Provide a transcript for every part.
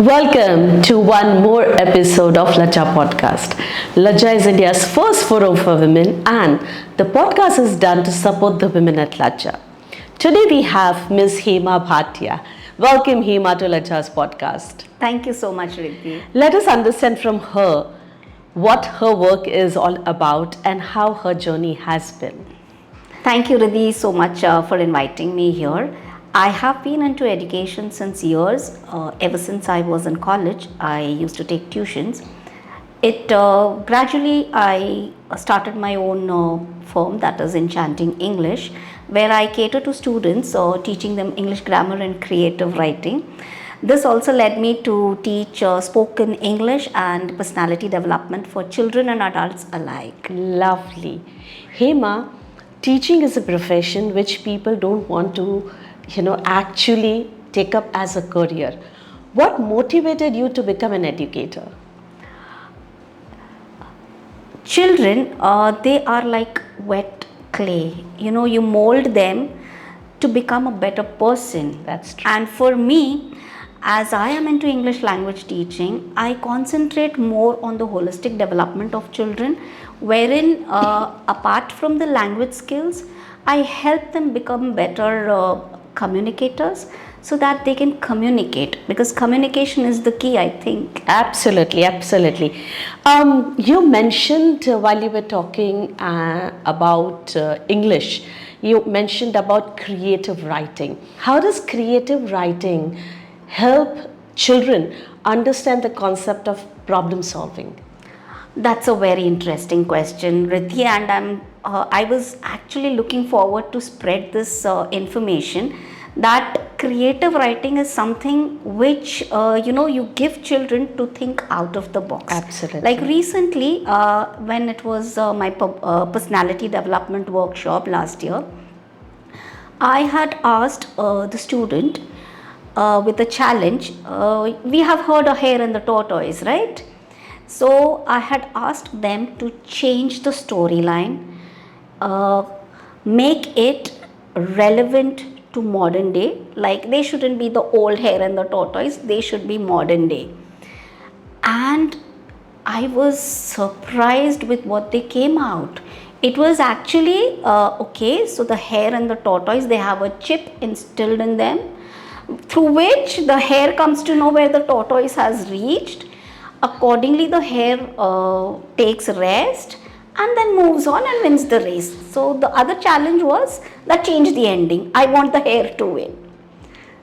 Welcome to one more episode of Laja Podcast. Laja is India's first forum for women, and the podcast is done to support the women at Laja. Today we have Ms. Hema Bhatia. Welcome, Hema, to Laja's podcast. Thank you so much, Riddhi. Let us understand from her what her work is all about and how her journey has been. Thank you, Riddhi, so much for inviting me here. I have been into education since years. Ever since I was in college, I used to take tuitions. It gradually I started my own firm, that is Enchanting English, where I cater to students, teaching them English grammar and creative writing. This also led me to teach spoken English and personality development for children and adults alike. Lovely. Hema, teaching is a profession which people don't want to, actually take up as a career. What motivated you to become an educator? Children, they are like wet clay. You mold them to become a better person. That's true. And for me, as I am into English language teaching, I concentrate more on the holistic development of children, wherein apart from the language skills, I help them become better communicators so that they can communicate, because communication is the key, I think. Absolutely. You mentioned while you were talking about English, you mentioned about creative writing. How does creative writing help children understand the concept of problem solving? That's a very interesting question, Riddhi, and I was actually looking forward to spread this information that creative writing is something which you give children to think out of the box. Absolutely. Like recently, when it was my personality development workshop last year, I had asked the student with a challenge. We have heard a hare and the tortoise, right? So I had asked them to change the storyline, make it relevant to modern day. Like, they shouldn't be the old hare and the tortoise, they should be modern day. And I was surprised with what they came out. It was actually okay, so the hare and the tortoise, they have a chip instilled in them, through which the hare comes to know where the tortoise has reached. Accordingly, the hare takes rest and then moves on and wins the race. So the other challenge was that change the ending. I want the hare to win.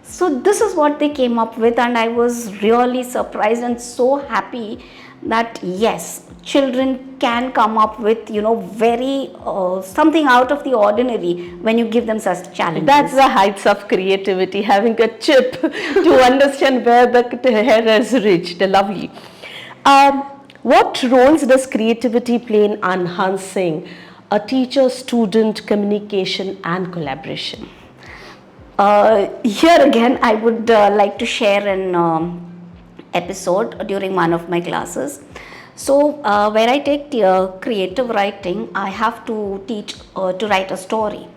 So this is what they came up with, and I was really surprised and so happy that yes, children can come up with very something out of the ordinary when you give them such challenges. That's the heights of creativity, having a chip to understand where the hare has reached. Lovely. What roles does creativity play in enhancing a teacher-student communication and collaboration? Here again, I would like to share an episode during one of my classes. So, where I take creative writing, I have to teach to write a story.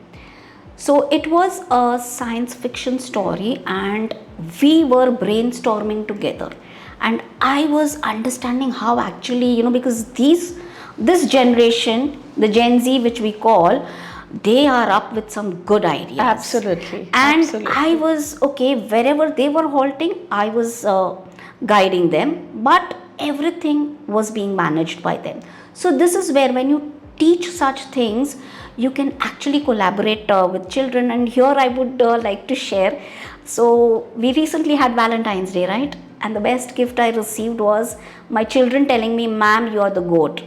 So, it was a science fiction story, and we were brainstorming together. And I was understanding how actually, because this generation, the Gen Z, which we call, they are up with some good ideas. Absolutely. And I was, okay, wherever they were halting, I was guiding them, but everything was being managed by them. So this is where, when you teach such things, you can actually collaborate with children. And here I would like to share. So we recently had Valentine's Day, right? And the best gift I received was my children telling me, "Ma'am, you are the GOAT."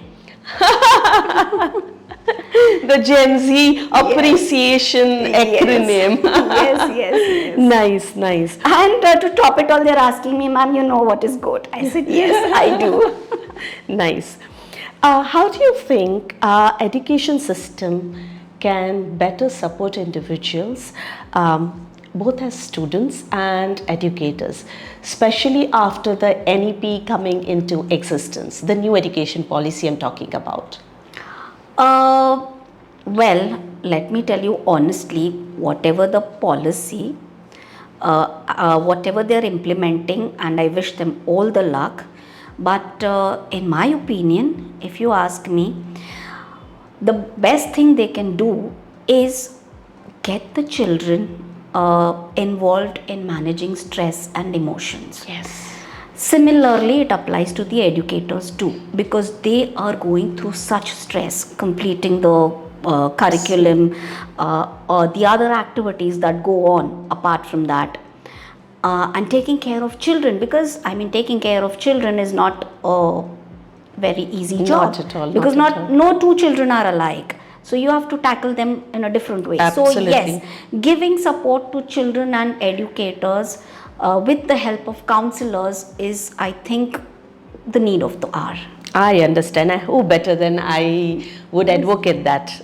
The Gen Z appreciation acronym. Yes. Nice. And to top it all, they're asking me, "Ma'am, you know what is GOAT?" I said, "Yes, I do." Nice. How do you think our education system can better support individuals, both as students and educators, especially after the NEP coming into existence, the new education policy I'm talking about? Well, let me tell you honestly, whatever the policy, whatever they're implementing, and I wish them all the luck. But in my opinion, if you ask me, the best thing they can do is get the children involved in managing stress and emotions. Yes. Similarly, it applies to the educators too, because they are going through such stress completing the curriculum or the other activities that go on apart from that. And taking care of children, because I mean, taking care of children is not a very easy job. Not at all. Because not at all. no two children are alike. So you have to tackle them in a different way. Absolutely. So yes, giving support to children and educators with the help of counselors is, I think, the need of the hour. I understand. Who better than I would advocate that?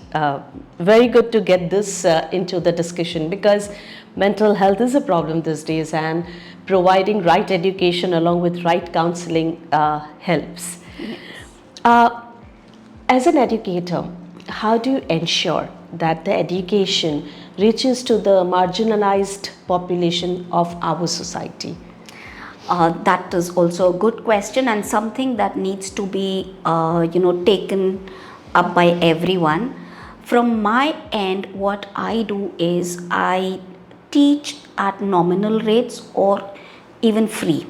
Very good to get this into the discussion, because mental health is a problem these days, and providing right education along with right counseling helps. As an educator, how do you ensure that the education reaches to the marginalized population of our society? That is also a good question, and something that needs to be taken up by everyone. From my end, what I do is I teach at nominal rates or even free.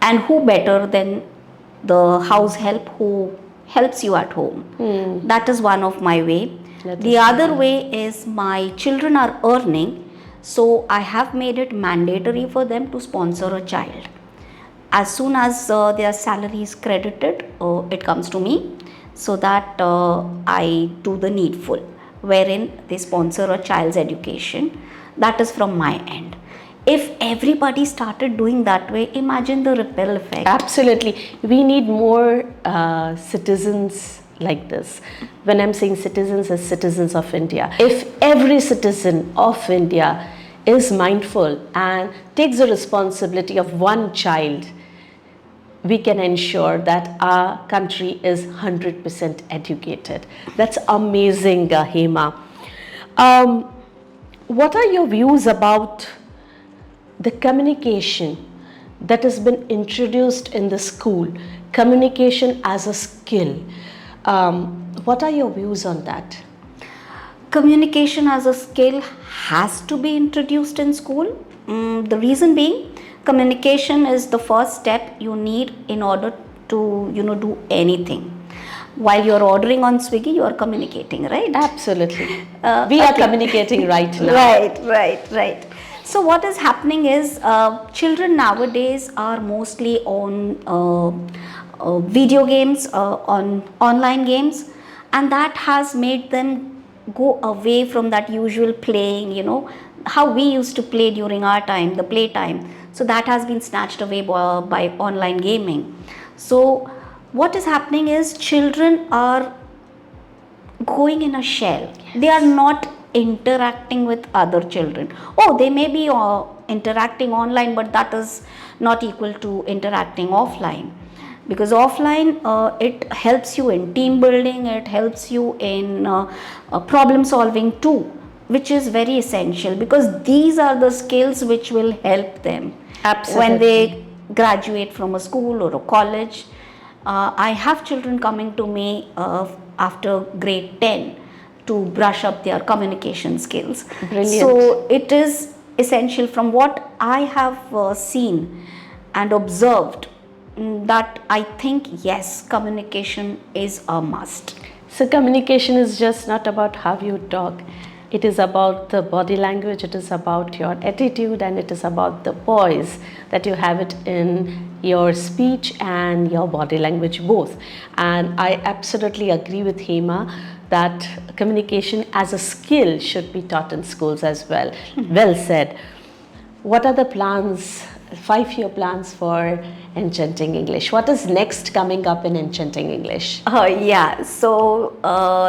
And who better than the house help who helps you at home? That is one of my way. The other way is my children are earning, so I have made it mandatory for them to sponsor a child. As soon as their salary is credited, it comes to me, so that I do the needful, wherein they sponsor a child's education. That is from my end. If everybody started doing that way, imagine the ripple effect. Absolutely. We need more citizens like this. When I'm saying citizens, as citizens of India. If every citizen of India is mindful and takes the responsibility of one child, we can ensure that our country is 100% educated. That's amazing, Hema. What are your views about the communication that has been introduced in the school? Communication as a skill. What are your views on that? Communication as a skill has to be introduced in school. The reason being, communication is the first step you need in order to do anything. While you're ordering on Swiggy, you are communicating, right? Absolutely. We are communicating right now. Right. So what is happening is, children nowadays are mostly on video games, on online games, and that has made them go away from that usual playing, how we used to play during our time, the playtime. So that has been snatched away by online gaming. So what is happening is, children are going in a shell. They are not interacting with other children. Oh, they may be interacting online, but that is not equal to interacting offline. Because offline, it helps you in team building, it helps you in problem solving too, which is very essential, because these are the skills which will help them. Absolutely. When they graduate from a school or a college. I have children coming to me after grade 10 to brush up their communication skills. Brilliant. So it is essential, from what I have seen and observed, that I think, yes, communication is a must. So communication is just not about how you talk. It is about the body language, it is about your attitude, and it is about the poise that you have it in your speech and your body language both. And I absolutely agree with Hema that communication as a skill should be taught in schools as well. Well said. What are the plans, 5-year plans for Enchanting English? What is next coming up in Enchanting English? Yeah, so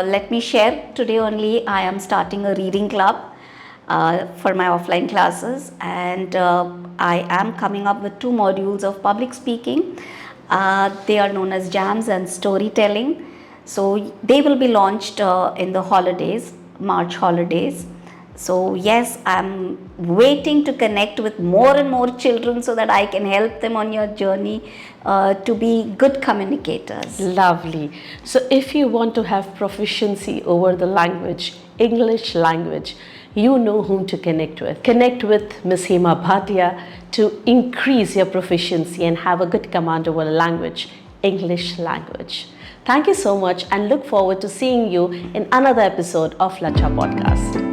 let me share. Today only I am starting a reading club for my offline classes, and I am coming up with 2 modules of public speaking. They are known as jams and storytelling. So they will be launched in the holidays, March holidays. So, yes, I'm waiting to connect with more and more children so that I can help them on your journey to be good communicators. Lovely. So, if you want to have proficiency over the language, English language, you know whom to connect with. Connect with Ms. Hema Bhatia to increase your proficiency and have a good command over the language, English language. Thank you so much and look forward to seeing you in another episode of Lacha Podcast.